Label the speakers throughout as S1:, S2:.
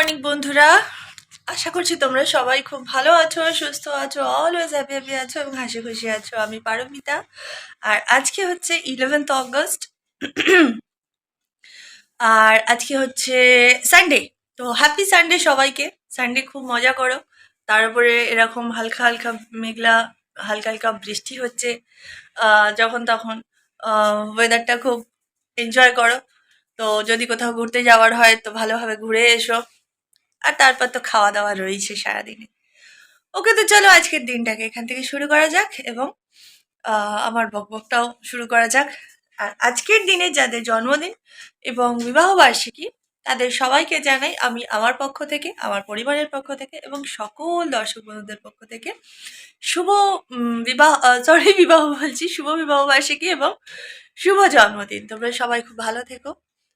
S1: Morning বন্ধুরা, আশা করছি তোমরা সবাই খুব ভালো আছো, সুস্থ আছো, অলওয়েজ হ্যাপি হ্যাপি আছো এবং হাসি খুশি আছো। আমি পারমিতা, আর আজকে হচ্ছে 11th অগস্ট। আর আজকে হচ্ছে সানডে। তো হ্যাপি সানডে সবাইকে। সানডে খুব মজা করো। তারপরে এরকম হালকা হালকা মেঘলা, হালকা হালকা বৃষ্টি হচ্ছে যখন তখন। ওয়েদারটা খুব এনজয় করো। তো যদি কোথাও ঘুরতে যাওয়ার হয় তো ভালোভাবে ঘুরে এসো। আর তারপর তো খাওয়া দাওয়া রয়েছে সারাদিনে। ওকে, তো চলো আজকের দিনটাকে এখান থেকে শুরু করা যাক এবং আমার বকবকটাও শুরু করা যাক। আর আজকের দিনে যাদের জন্মদিন এবং বিবাহ বার্ষিকী তাদের সবাইকে জানাই আমি আমার পক্ষ থেকে, আমার পরিবারের পক্ষ থেকে এবং সকল দর্শক বন্ধুদের পক্ষ থেকে শুভ বিবাহ বলছি, শুভ বিবাহ বার্ষিকী এবং শুভ জন্মদিন। তোমরা সবাই খুব ভালো থেকো,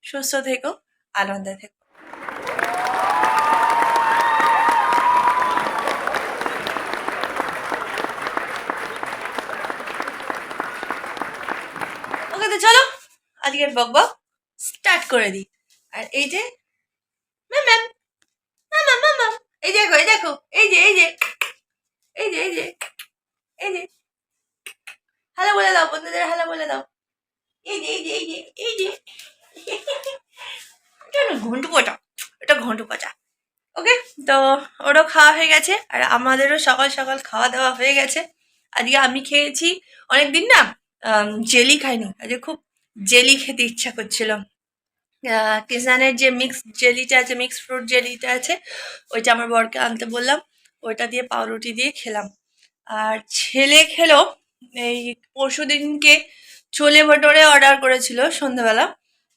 S1: সুস্থ থেকো, আনন্দে থেকো। ওকে, তো চলো আজকের বকবক স্টার্ট করে দিই। আর এই যে ma'am ma'am ma'am ma'am ma'am, এই দেখো এই দেখো, এই যে এই যে এই যে এই যে এই যে হ্যালো বলে দাও বন্ধুদের, হ্যালো বলে দাও। এই যে এই যে এই যে এই যে এটা না ঘন্টু পচা, এটা ঘন্টু পচা। ওকে, তো ওরও খাওয়া হয়ে গেছে আর আমাদেরও সকাল সকাল খাওয়া দাওয়া হয়ে গেছে। আজকে আমি খেয়েছি, অনেকদিন না জেলি খাইনি, আজকে খুব জেলি খেতে ইচ্ছা করছিল। কিষানের যে মিক্স জেলিটা আছে, মিক্স ফ্রুট জেলিটা আছে, ওইটা আমার বরকে আনতে বললাম, ওইটা দিয়ে পাউরুটি দিয়ে খেলাম। আর ছেলে খেলো এই পরশু দিনকে ছোলে ভটোরে অর্ডার করেছিল সন্ধ্যাবেলা।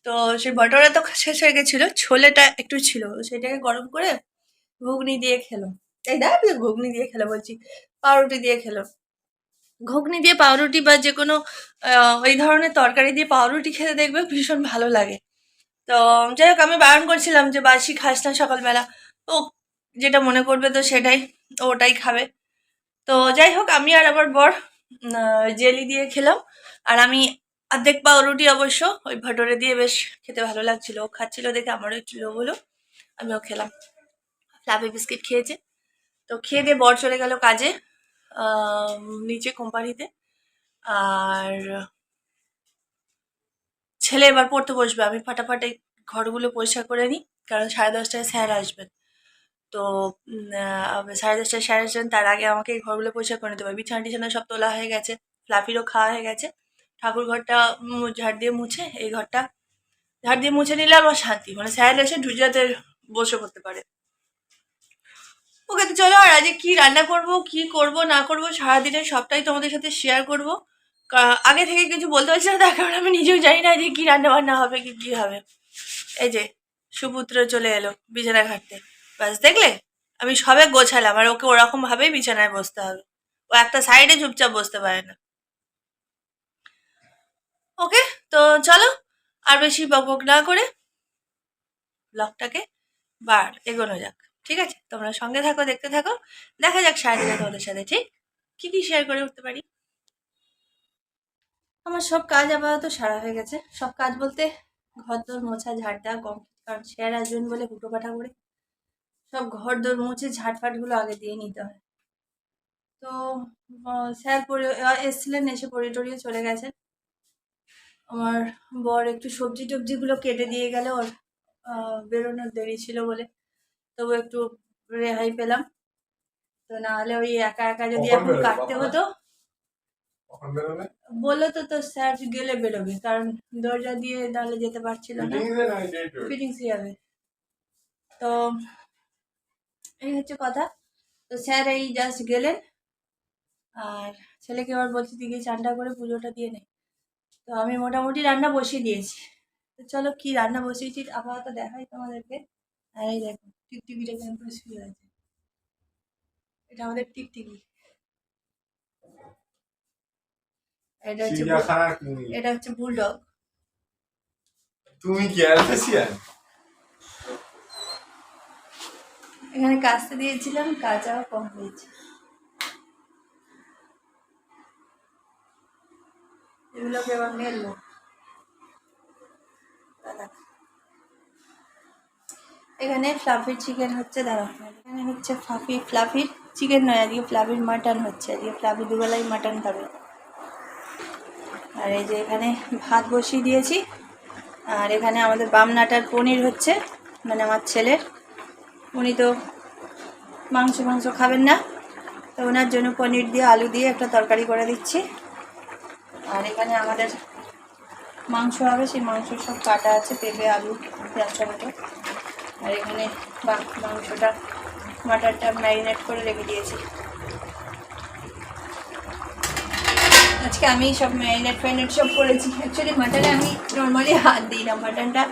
S1: তো সেই ভটোরে তো শেষ হয়ে গেছিলো, ছোলেটা একটু ছিল, সেটাকে গরম করে ঘুগনি দিয়ে খেলো। এই দেখ, ঘুগনি দিয়ে খেলো বলছি, পাউরুটি দিয়ে খেলো। ঘুগনি দিয়ে পাউরুটি বা যে কোনো ওই ধরনের তরকারি দিয়ে পাউরুটি খেতে দেখবে ভীষণ ভালো লাগে। তো যাই হোক, আমি বারণ করছিলাম যে বাসি খাস না সকালবেলা। ও যেটা মনে করবে তো সেটাই, ও ওটাই খাবে। তো যাই হোক, আমি আর আমার বর জেলি দিয়ে খেলাম। আর আমি অর্ধেক পাউরুটি অবশ্য ওই ভটোরে দিয়ে বেশ খেতে ভালো লাগছিল, ও খাচ্ছিল দেখে আমারও একটু লোভ হলো, আমিও খেলাম। ফ্লাফি বিস্কিট খেয়েছে। তো খেয়ে দিয়ে বর চলে গেল কাজে, নিচে কোম্পানিতে। আর ছেলে এবার পড়তে বসবে, আমি ফাটাফাট এই ঘরগুলো পরিষ্কার করে নিই, কারণ 10:30টায় স্যার আসবেন। তো 10:30টায় স্যার আসবেন, তার আগে আমাকে এই ঘরগুলো পরিষ্কার করে নিতে হবে। বিছানা টিছানা সব তোলা হয়ে গেছে, ফ্লাফিরও খাওয়া হয়ে গেছে। ঠাকুর ঘরটা ঝাড় দিয়ে মুছে, এই ঘরটা ঝাড় দিয়ে মুছে নিলে আমার শান্তি, মানে স্যার এসে ঢুজাতে বসে পড়তে পারে। ওকে, তো চলো, আর আজকে কি রান্না করব, কি করব না করব সারাদিনের সবটাই তোমাদের সাথে শেয়ার করব। আগে থেকে কিছু বলতে পারছি না, তার কারণ আমি নিজেও জানি না যে কি রান্না বান্না হবে, কি হবে। এই যে সুপুত্র চলে এলো বিছানা ঘাটতে, ব্যাস দেখলে, আমি সবে গোছালাম আর ওকে ওরকম ভাবেই বিছানায় বসতে হবে। ও একটা সাইডে চুপচাপ বসতে পারে না। ওকে, তো চলো আর বেশি বকবক না করে ব্লগটাকে এগোনো যাক। ঠিক আছে, তোমরা সঙ্গে থাকো, দেখতে থাকো, দেখা যাক সারাদিনে তোমাদের সাথে ঠিক কি শেয়ার করে উঠতে পারি। আমার সব কাজ আপাতত সারা হয়ে গেছে। সব কাজ বলতে ঘর দোর মোছা, ঝাড় দেওয়া কমপ্লিট, কারণ স্যার আসবেন বলে হুটো পাঠা করে সব ঘর দোর মুছে ঝাঁটফাটগুলো আগে দিয়ে নিতে হয়। তো স্যার এসছিলেন, এসে পড়ে টড়িয়ে চলে গেছেন। আমার বর একটু সবজি টবজিগুলো কেটে দিয়ে গেলে, ওর বেরোনোর দেরি ছিল বলে, তবু একটু রেহাই পেলাম। তো না হলে ওই একা একা যদি এখন কাটতে হতো। বললো তো তো স্যার গেলে বেরোবে, কারণ দরজা দিয়ে নাহলে যেতে পারছিল না, ফিটিংস যাবে। তো এই হচ্ছে কথা। তো স্যার এই জাস্ট গেলেন, আর ছেলেকে আবার বলছি তুই গিয়ে চানটা করে পুজোটা দিয়ে নে। তো আমি মোটামুটি রান্না বসিয়ে দিয়েছি। তো চলো কি রান্না বসিয়েছি আপাতত দেখাই তোমাদেরকে। আর এই দেখো টিকটিকিটা কেমন করে শুয়ে আছে, এটা আমাদের টিকটিকি। এটা হচ্ছে বুলডগ। তুমি কি অ্যালসেশিয়ান? এখানে কাচতে দিয়েছিলাম, কাচাও কম হয়েছে। এগুলোকে এবার মেলবো। এখানে ফ্লাফির চিকেন হচ্ছে, দাঁড়াও, এখানে হচ্ছে ফ্লাফির চিকেন নয়, আজকে ফ্লাফির মাটন হচ্ছে, আজকে ফ্লাফি দুবেলাই মাটন খাবে। আর এই যে এখানে ভাত বসিয়ে দিয়েছি, আর এখানে আমাদের বামনাটার পনির হচ্ছে, মানে আমার ছেলের, উনি তো মাংস খাবেন না, তো ওনার জন্য পনির দিয়ে আলু দিয়ে একটা তরকারি করে দিচ্ছি। আর এখানে আমাদের মাংস হবে, সেই মাংস সব কাটা আছে, পেঁপে আলু পেঁয়াজ টমেটো। আর এখানে মাংসটা মাটনটা ম্যারিনেট করে রেখে দিয়েছি। আজকে আমি সব ম্যারিনেট সব করেছি। অ্যাকচুয়ালি মাটনে আমি নর্মালি হাত দিই না, মাটনটা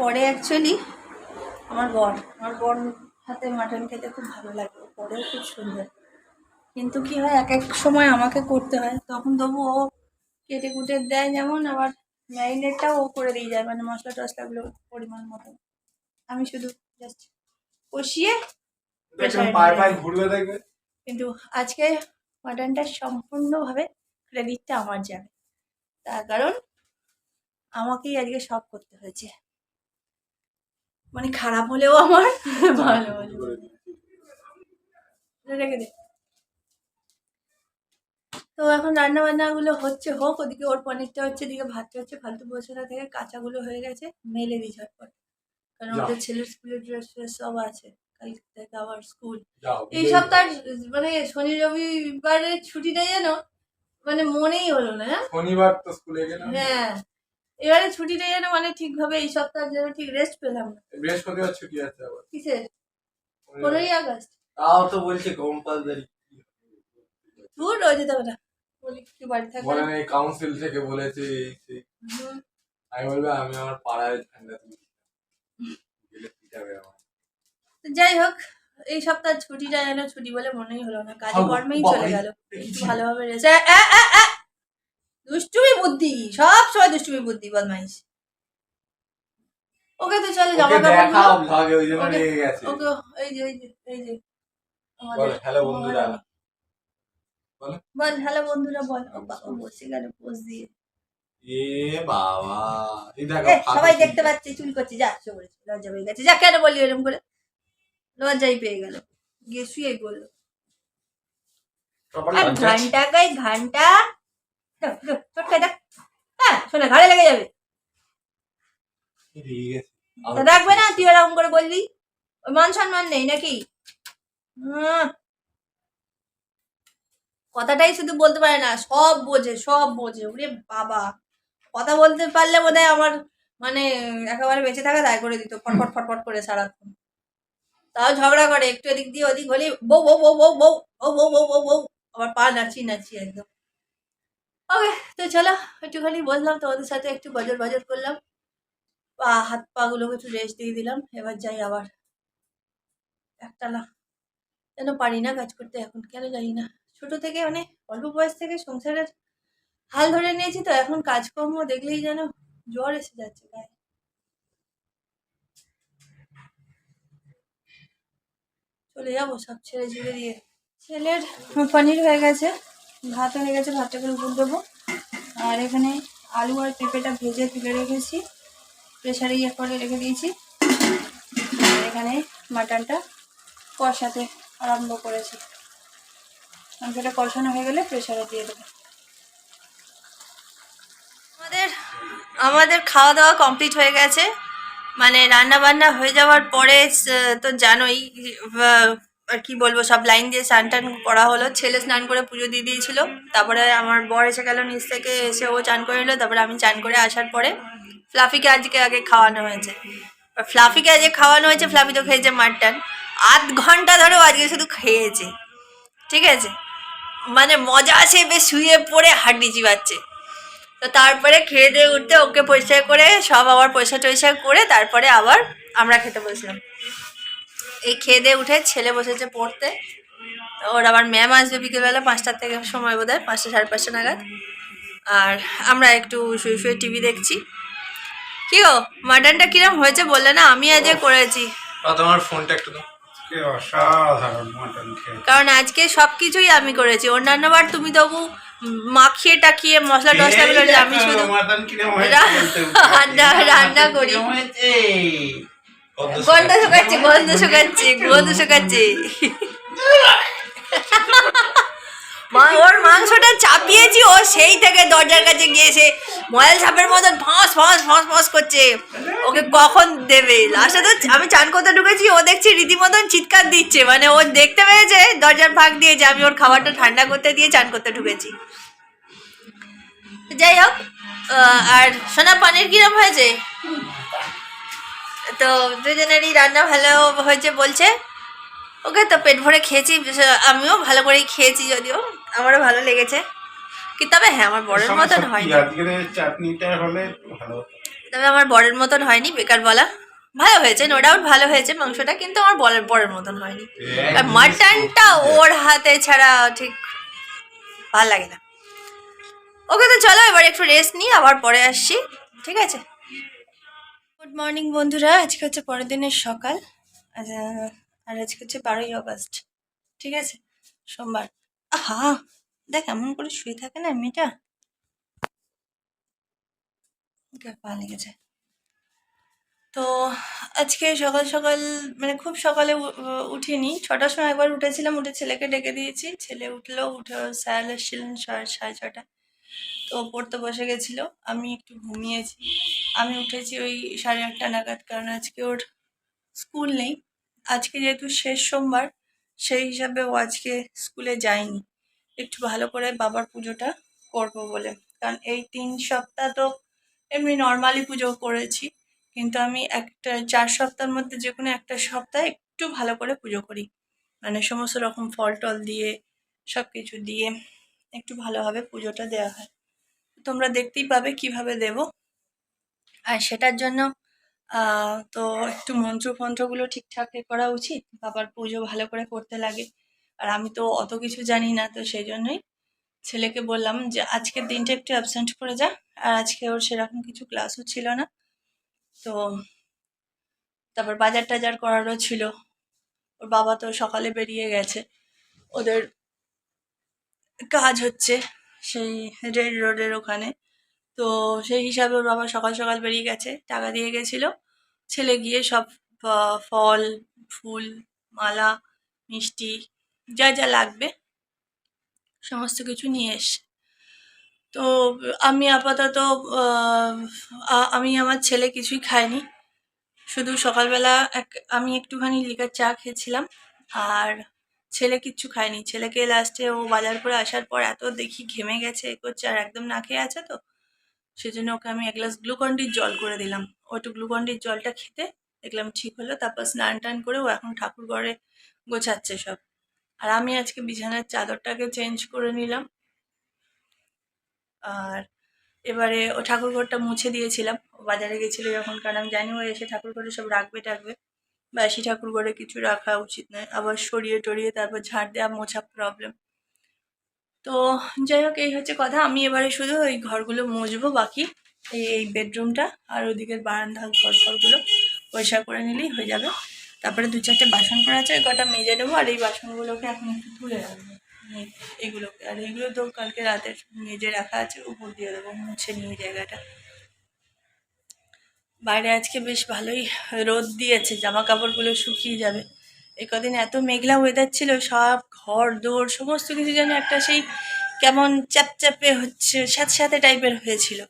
S1: করে অ্যাকচুয়ালি আমার বর হাতে মাটন খেতে খুব ভালো লাগে, করেও খুব সুন্দর। কিন্তু কি হয়, এক এক সময় আমাকে করতে হয়, তখন তবু ও কেটে কুটে দেয় যেমন, আবার ম্যারিনেটটাও ও করে দিয়ে যায়, মানে মশলা টশলাগুলো পরিমাণ মতো, আমি শুধু জাস্ট কষিয়ে। কিন্তু আজকে মাটনটা সম্পূর্ণভাবে ক্রেডিটটা আমার যাবে, তার কারণ আমাকেই আজকে সব করতে হয়েছে, মানে খারাপ হলেও আমার ভালো হলেও। রেখে দে। তো এখন রান্না বান্নাগুলো হচ্ছে, হোক, ওদিকে ওর পনিরটা হচ্ছে, এদিকে ভাতটা হচ্ছে, ফালতু বসে না থেকে কাঁচাগুলো হয়ে গেছে, মেলে দিই ঝটপট, কারণ ওদের ছেলের স্কুলের ড্রেস সব আছে, কাল থেকে আবার স্কুল। এই সপ্তাহ মানে শনি রবিবারের ছুটিটা যেন মানে মনেই হলো না।
S2: শনিবার তো স্কুলে গেলাম।
S1: হ্যাঁ, এবারে ছুটিটা যেন মানে ঠিকভাবে এই সপ্তাহ যেন ঠিক রেস্ট পেলাম না।
S2: বৃহস্পতিবার ছুটি আছে আবার।
S1: কিসের? 15ই আগস্ট।
S2: তাও তো বলছি কম্পালসারি।
S1: তুই রোজ যেতে হবে না, বলি কি বাড়ি থাকবে।
S2: বলে না, কাউন্সিল থেকে বলেছে আমি বলবে আমি আমার পাড়ায় ঠান্ডা গেলে পিটাবে আমার।
S1: যাই হোক, এই সপ্তাহ ছুটিটা যেন ছুটি বলে মনেই হলো না, কাজে কর্মেই চলে গেল। একটু ভালোভাবে রেস্ট। দুষ্টুমি বুদ্ধি, সব সময় দুষ্টুমি বুদ্ধি, বদমাইশ। ওকে তো চলো জামা কাপড়
S2: ভাগে ওই জন্য লেগে গেছে।
S1: ওকে এই যে
S2: বল হ্যালো বন্ধুরা,
S1: বল হ্যালো বন্ধুরা, বল। ও বসে গেল পোজ দিয়ে।
S2: এ বাবা, এই দেখো
S1: সবাই দেখতে পাচ্ছে, চুল করছে, যা সরে লজ্জা পেয়ে গেছে, যা। কেন বলি এরকম করে? লজ্জাই পেয়ে গেল, গিয়ে শুয়ে বললো ঘন্টা গাই ঘন্টা। হ্যাঁ শোনা, ঘাড়ে লেগে যাবে, রাখবে না। তুই এরকম করে বললি, ওই মান সম্মান নেই নাকি? কথাটাই শুধু বলতে পারে না, সব বোঝে। ওরে বাবা, কথা বলতে পারলে বোধহয় আমার মানে একেবারে বেঁচে থাকা দায় করে দিত, ফটফট করে সারাক্ষণ। তাও ঝগড়া করে, একটু এদিক দিয়ে ওদিক হলেই বউ বউ বউ বউ বউ বউ বউ বউ বউ বউ, আবার পা নাচি একদম। ওকে, তো চলো একটুখানি বললাম তোমাদের সাথে, একটু বজর করলাম, হাত পা গুলোকে একটু রেস্ট দিয়ে দিলাম। এবার যাই আবার একটানা, যেন পারি না কাজ করতে এখন, কেন জানি না। ছোট থেকে মানে অল্প বয়স থেকে সংসারের হাল ধরে নিয়েছি, তো এখন কাজকর্ম দেখলেই যেন জ্বর এসে যাচ্ছে গায়ে। চলে যাবো সব ছেড়ে দিয়ে। ছেলের পনির হয়ে গেছে, ভাত হয়ে গেছে, ভাতটাকে উপর দেবো। আর এখানে আলু আর পেঁপেটা ভেজে তুলে রেখেছি, প্রেশারে করে রেখে দিয়েছি। আর এখানে মাটনটা কষাতে আরম্ভ করেছি, মাংসটা কষানো হয়ে গেলে প্রেশারে দিয়ে দেবো। আমাদের খাওয়া দাওয়া কমপ্লিট হয়ে গেছে, মানে রান্না বান্না হয়ে যাওয়ার পরে তো জানোই আর কি বলবো, সব লাইন দিয়ে স্নান টান করা হলো। ছেলে স্নান করে পুজো দিয়ে দিয়েছিল, তারপরে আমার বর এসে গেল নিচ থেকে, এসে ও চান করে নিল, তারপরে আমি চান করে আসার পরে ফ্লাফিকে আজকে আগে খাওয়ানো হয়েছে। ফ্লাফি তো খেয়েছে মাটন, 8 ঘন্টা ধরেও আজকে শুধু খেয়েছে, ঠিক আছে, মানে মজা আছে, বেশ শুয়ে পড়ে হাড্ডি চিবাচ্ছে। তো তারপরে খেয়ে দিয়ে উঠতে ওকে পরিষ্কার করে সব আবার পরিষ্কার করে তারপরে আবার আমরা খেতে বসলাম। এই খেয়ে দিয়ে উঠে ছেলে বসেছে পড়তে, ওর আবার ম্যাম আসবে বিকেলবেলা 5টার থেকে সময়, বোধ হয় 5টা 5:30 নাগাদ। আর আমরা একটু শুয়ে টিভি দেখছি। কি গো, মাটনটা কিরম হয়েছে বললে না? আমি আজকে করেছি।
S2: তোমার ফোনটা একটু দাও। অসাধারণ মাটন খেয়ে, কারণ
S1: আজকে সবকিছুই আমি করেছি। অন্যান্য বার তুমি তবু মাখিয়ে টাকিয়ে মশলা টসলা গুলো, আমি শুধু রান্না করি। গন্ধ শুকাচ্ছে গন্ধ শুকাচ্ছে গন্ধ শুকাচ্ছে ওর মাংসটা চাপিয়েছি, ও সেই থেকে দরজার কাছে গিয়ে সে ময়াল সাপের মতন ফাঁস ফাঁস ফাঁস ফাঁস করছে। ওকে কখন দেবে? লাস্টে তো আমি চান করতে ঢুকেছি, ও দেখছি রীতিমতন চিৎকার দিচ্ছে, মানে ও দেখতে পেয়েছে দরজার ফাঁক দিয়ে যে আমি ওর খাবারটা ঠান্ডা করতে দিয়ে চান করতে ঢুকেছি। যাই হোক, আর সোনা পানির কিরম হয়েছে? তো দুজনেরই রান্না ভালো হয়েছে বলছে। ওকে, তো পেট ভরে খেয়েছি, আমিও ভালো করেই খেয়েছি, যদিও আমারও ভালো লেগেছে। কি তবে হ্যাঁ, আমার বরের মতন হয়নি।
S2: চাটনিটা হলে ভালো।
S1: তবে আমার বরের মতন হয়নি, বেকার বলা। ভালো হয়েছে, নো ডাউট ভালো হয়েছে মাংসটা, কিন্তু আমার বরের মতন হয়নি। আর মাটনটা ওর হাতে ছাড়া ঠিক ভালো লাগে না। ওকে, তো চলো এবার একটু রেস্ট নিই, আবার পরে আসছি, ঠিক আছে? গুড মর্নিং বন্ধুরা, আজকে হচ্ছে পরের দিনের সকাল, আর আজকে হচ্ছে 12ই অগস্ট, ঠিক আছে, সোমবার। আহা, দেখ এমন করে শুয়ে থাকে না মেয়েটা, পা লেগেছে। তো আজকে সকাল সকাল, মানে খুব সকালে উঠিনি, 6টার সময় একবার উঠেছিলাম, উঠে ছেলেকে ডেকে দিয়েছি, ছেলে উঠলো, উঠে স্যার এসেছিলেন 6:30। তো পড়তে বসে গেছিলো, আমি একটু ঘুমিয়েছি। আমি উঠেছি ওই 8:30 নাগাদ, কারণ আজকে ওর স্কুল নেই। আজকে যেহেতু শেষ সোমবার, সেই হিসাবে ও আজকে স্কুলে যায়নি, একটু ভালো করে বাবার পুজোটা করবো বলে। কারণ এই 3 সপ্তাহ তো এমনি নর্মালি পুজো করেছি, কিন্তু আমি একটা 4 সপ্তাহের মধ্যে যে কোনো একটা সপ্তাহে একটু ভালো করে পুজো করি, মানে সমস্ত রকম ফল টল দিয়ে সব কিছু দিয়ে একটু ভালোভাবে পুজোটা দেওয়া হয়। তোমরা দেখতেই পাবে কিভাবে দেব। আর সেটার জন্য তো একটু মন্ত্রফন্ত্রগুলো ঠিকঠাক করা উচিত, বাবার পুজো ভালো করে করতে লাগে। আর আমি তো অত কিছু জানি না, তো সেই জন্যই ছেলেকে বললাম যে আজকের দিনটা একটু অ্যাবসেন্ট করে যা। আর আজকে ওর সেরকম কিছু ক্লাসও ছিল না, তো তারপর বাজার টাজার করারও ছিল। ওর বাবা তো সকালে বেরিয়ে গেছে, ওদের কাজ হচ্ছে সেই রেড রোডের ওখানে, তো সেই হিসাবে ওর বাবা সকাল সকাল বেরিয়ে গেছে, টাকা দিয়ে গেছিল। ছেলে গিয়ে সব ফল, ফুল, মালা, মিষ্টি, যা যা লাগবে সমস্ত কিছু নিয়ে এসছে। তো আমি আপাতত আমি আমার ছেলে কিছুই খাইনি, শুধু সকালবেলা আমি একটুখানি লিকার চা খেয়েছিলাম, আর ছেলে কিচ্ছু খায়নি। ছেলেকে লাস্টে ও বাজার করে আসার পর এত দেখি ঘেমে গেছে, এ করছে, আর একদম না খেয়ে আছে, তো সেজন্য ওকে আমি 1 গ্লাস গ্লুকন-ডির জল করে দিলাম। ও একটু গ্লুকন-ডির জলটা খেতে দেখলাম ঠিক হলো। তারপর স্নান টান করে ও এখন ঠাকুর ঘরে গোছাচ্ছে সব। আর আমি আজকে বিছানার চাদরটাকে চেঞ্জ করে নিলাম, আর এবারে ও ঠাকুর ঘরটা মুছে দিয়েছিলাম। ও বাজারে গেছিলো যখন, কারণ আমি জানি ও এসে ঠাকুর ঘরে সব রাখবে টাকবে, বাসি ঠাকুর ঘরে কিছু রাখা উচিত নয়, আবার সরিয়ে টরিয়ে তারপর ঝাড় দেওয়া মোছা প্রবলেম। তো যাই হোক, এই হচ্ছে কথা। আমি এবারে শুধু ওই ঘরগুলো মুছবো, বাকি এই বেডরুমটা আর ওদিকের বারান্দা ঘরগুলো পরিষ্কার করে নিলেই হয়ে যাবে। তারপরে 2-4টে বাসন পড়ে আছে, ওই কটা মেজে নেবো, আর এই বাসনগুলোকে এখন একটু তুলে রাখবো, এগুলোকে। আর এগুলো তো কালকে রাতে মেজে রাখা আছে, উপর দিয়ে দেবো, মুছে নিয়ে জায়গাটা। বাইরে আজকে বেশ ভালোই রোদ দিয়েছে, জামা কাপড়গুলো শুকিয়ে যাবে। এই কদিন এত মেঘলা ওয়েদার ছিল, সব ঘর দৌড় সমস্ত কিছু যেন একটা সেই কেমন চ্যাপচ্যাপে হচ্ছে, স্যাঁতস্যাঁতে টাইপের হয়েছিল,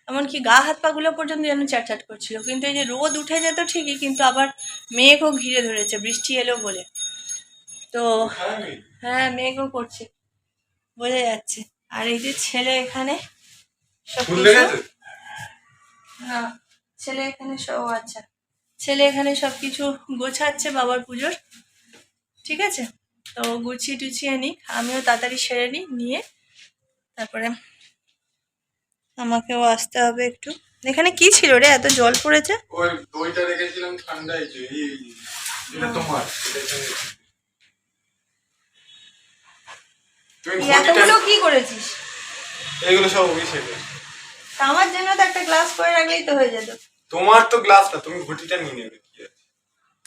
S1: এমনকি গা হাত পাগুলো পর্যন্ত যেন চ্যাটচ্যাট করছিল। কিন্তু এই যে রোদ উঠে যেত ঠিকই, কিন্তু আবার মেঘও ঘিরে ধরেছে, বৃষ্টি এলো বলে। তো হ্যাঁ, মেঘও করছে, বোঝা যাচ্ছে। আর এই যে ছেলে এখানে সব কিছু, হ্যাঁ ছেলে এখানে সব, আচ্ছা, ছেলে এখানে সব কিছু গোছাচ্ছে বাবার পুজোর, ঠিক আছে? তো গুছিয়ে টুছিয়ে নিই, আমিও তাড়াতাড়ি সেরে নিই, নিয়ে তারপরে আমাকেও আসতে হবে একটু। এখানে কি ছিল রে, এত জল পড়েছে?
S2: ওই দইটা রেখেছিলাম ঠান্ডায়, যে এটা তোমার,
S1: এতগুলো কি করেছিস?
S2: এগুলো সব অভিষেকের।
S1: আমার জন্য তো একটা গ্লাস করে রাখলেই তো হয়ে যেত।
S2: তোমার তো গ্লাস না, তুমি ঘটিটা নিয়ে নেবে, কি আছে?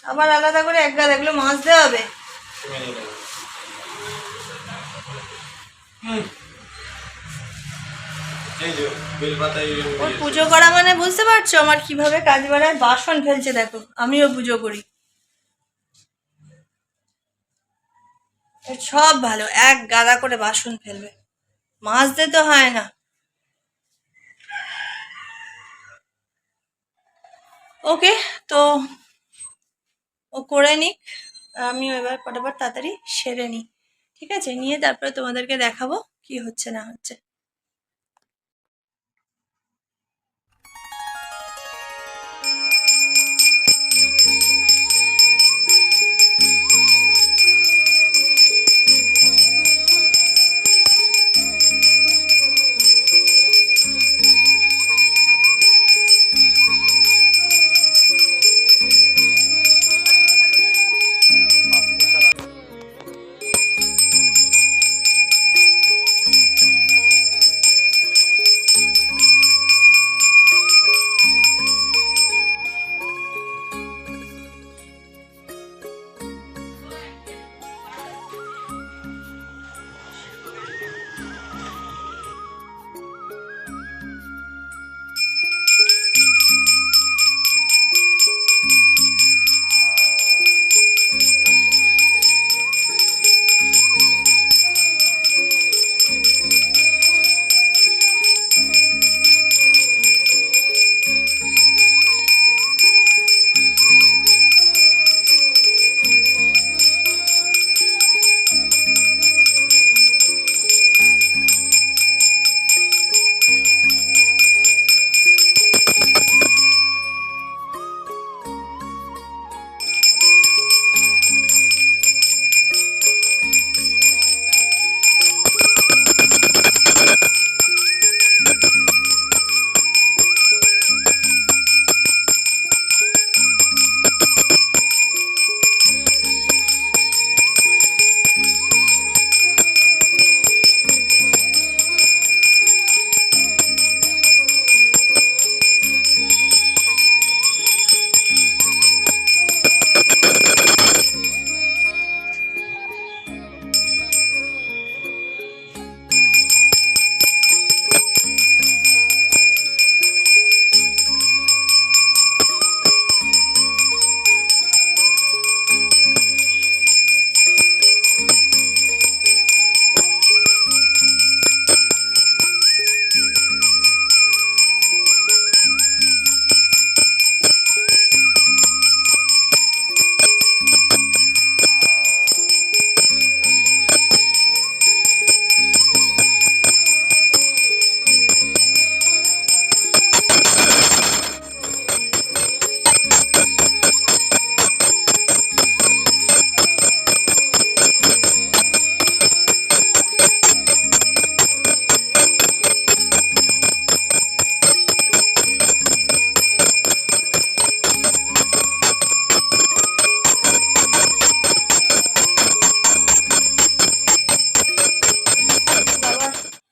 S1: আবার আলাদা করে এক গাদা এগুলো মাজতে হবে।
S2: তুমি নিয়ে নেবে। এই যে বেলপাতা
S1: ওর পুজো করা মানে বুঝতে পারছো আমার কিভাবে কাজ বাড়ায়, বাসন ফেলছে দেখো, আমিও পুজো করি। এর সব ভালো, এক গাদা করে বাসন ফেলবে, মাজতে তো হয় না। ওকে, তো ও করে নিক, আমিও এবার ফটাফট তাড়াতাড়ি সেরে নিই। ঠিক আছে, নিয়ে তারপরে তোমাদেরকে দেখাবো কি হচ্ছে না হচ্ছে।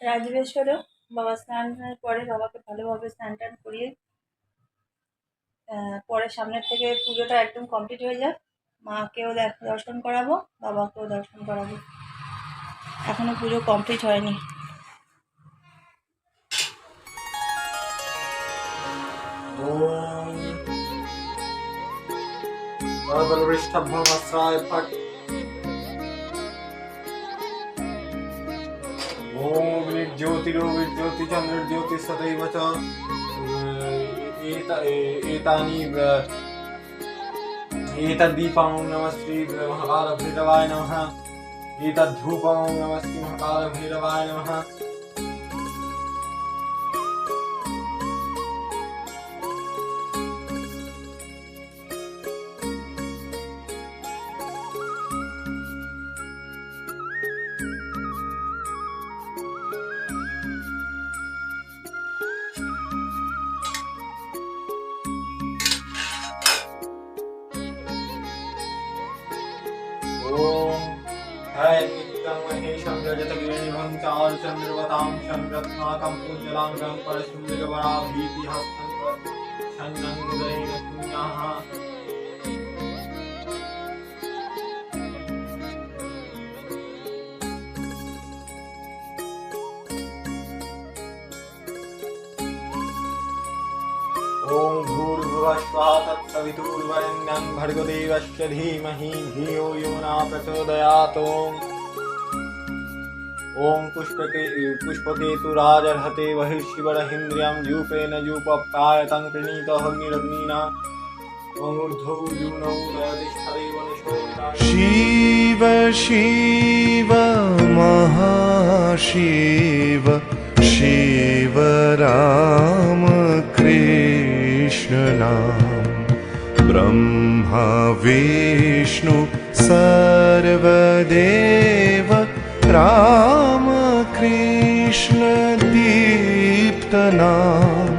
S1: রাজবেশ্বরেও বাবা স্নানের পরে বাবাকে ভালোভাবে স্নান টান করিয়ে পরে সামনের থেকে পুজোটা একদম কমপ্লিট হয়ে যায়, মাকেও দর্শন করাবো, বাবাকেও দর্শন করাবো। এখনো পুজো কমপ্লিট হয়নি।
S2: ओम ज्योति चंद्र ज्योति सदैव च एतानि एतद्दीपं नमः श्री महाकाल भैरवाय नमः, एतद्धूपं नमः श्री महाकाल भैरवाय नमः। महेशं रजतगिरिनिभं चारुचन्द्रवतां शङ्करत्नाकं पूज्यलाङ्गं परशुम्बिरवराभीतिहस्तं शन्नङ्गुदैः पुण्यः। भुवस्वाहा तत्सवितुर्वरेण्यं भर्गदेवस्य धीमहि धियो यो न प्रचोदयात्। ॐ पुष्पकेतुराजर्हते बहिर्शिवरहीन्द्रियं यूपेन यूपप्रायतं कृणीतः अग्निरग्निना ऊर्ध्वौ यूनौ दयतिष्ठदेव निशोषाय।
S3: शिव शिव महाशिव शिव राम कृष्ण नाम ब्रह्मा विष्णु सर्वदेव राम कृष्ण दीप्त नाम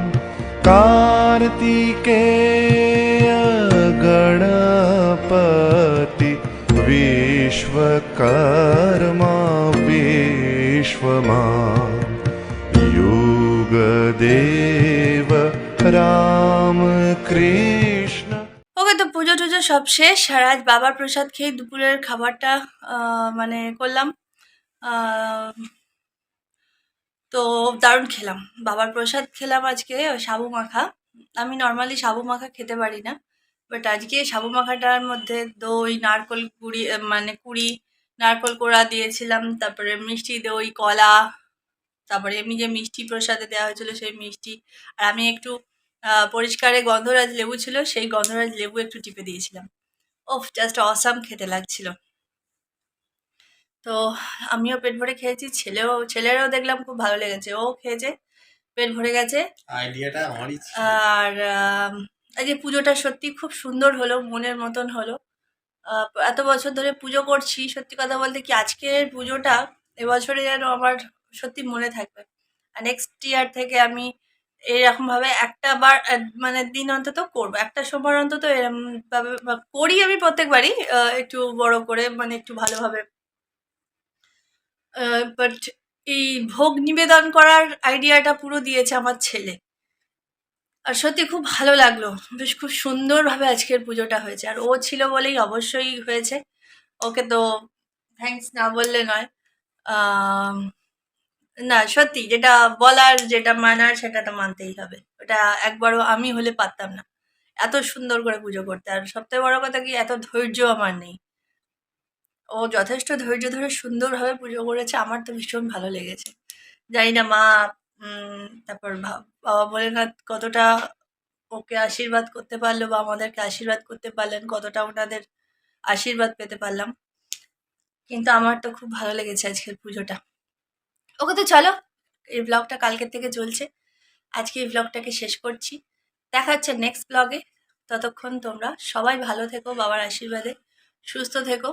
S3: कार्तिकेय गणपति विश्वकर्मा विश्वमा युगदेव राम कृष्ण।
S1: ওকে, তো পুজো টুজো সব শেষ আর আজ বাবার প্রসাদ খেয়ে দুপুরের খাবারটা মানে করলাম। তো দারুণ খেলাম, বাবার প্রসাদ খেলাম আজকে সাবু মাখা। আমি নর্মালি সাবু মাখা খেতে পারি না, বাট আজকে সাবু মাখাটার মধ্যে দই, নারকল কুড়ি মানে কুড়ি, নারকল কোড়া দিয়েছিলাম, তারপরে মিষ্টি দই, কলা, তারপরে এমনি যে মিষ্টি প্রসাদে দেওয়া হয়েছিল সেই মিষ্টি, আর আমি একটু পরিষ্কারে গন্ধরাজ লেবু ছিল, সেই গন্ধরাজ লেবু একটু টিপে দিয়েছিলাম। ওফ, জাস্ট অসাম খেতে লাগছিল। তো আমিও পেট ভরে খেয়েছি, ছেলেরও দেখলাম খুব ভালো লেগেছে, ও খেয়েছে, পেট ভরে গেছে।
S2: আইডিয়াটা আমারই ছিল।
S1: আর আজকে পুজোটা সত্যি খুব সুন্দর হলো, মনের মতন হলো। এত বছর ধরে পুজো করছি, সত্যি কথা বলতে কি আজকের পুজোটা এবছরে যেন আমার সত্যি মনে থাকবে। আর নেক্সট ইয়ার থেকে আমি এরকম ভাবে একটা বার মানে দিন অন্তত করবো, একটা সোমবার অন্তত এরকম ভাবে করি আমি প্রত্যেকবারই, একটু বড় করে মানে একটু ভালোভাবে। বাট এই ভোগ নিবেদন করার আইডিয়াটা পুরো দিয়েছে আমার ছেলে, আর সত্যি খুব ভালো লাগলো। বেশ খুব সুন্দরভাবে আজকের পুজোটা হয়েছে, আর ও ছিল বলেই অবশ্যই হয়েছে। ওকে তো থ্যাঙ্কস না বললে নয়। আম, না সত্যি যেটা বলার, যেটা মানার, সেটা তো মানতেই হবে। ওটা একবারও আমি হলে পারতাম না এত সুন্দর করে পুজো করতে। আর সবথেকে বড় কথা কি, এত ধৈর্য আমার নেই। ও যথেষ্ট ধৈর্য ধরে সুন্দরভাবে পুজো করেছে, আমার তো ভীষণ ভালো লেগেছে। জানি না মা, তারপর বাবা ভোলেনাথ কতটা ওকে আশীর্বাদ করতে পারলো বা আমাদেরকে আশীর্বাদ করতে পারলেন, কতটা ওনাদের আশীর্বাদ পেতে পারলাম। কিন্তু আমার তো খুব ভালো লেগেছে আজকের পুজোটা। ওকে, তো চলো, এই ব্লগটা কালকের থেকে চলছে, আজকে এই ব্লগটাকে শেষ করছি। দেখা হচ্ছে নেক্সট ব্লগে। ততক্ষণ তোমরা সবাই ভালো থেকো, বাবার আশীর্বাদে সুস্থ থেকো।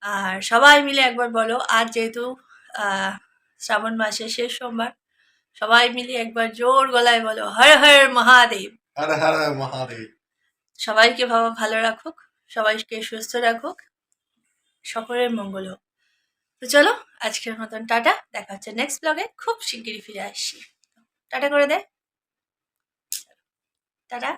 S1: আর সবাই মিলে একবার বলো, আজ যেহেতু শ্রাবণ মাসের শেষ সোমবার, সবাই মিলে একবার জোর গলায় বলো, হর হর মহাদেব।
S2: হর হর মহাদেব।
S1: সবাইকে বাবা ভালো রাখুক, সবাইকে সুস্থ রাখুক, সকলের মঙ্গল হোক। তো চলো, আজকের মতন টাটা, দেখা হচ্ছে নেক্সট ব্লগে, খুব শিগগিরই ফিরে আসছি। টাটা করে দে, টাটা।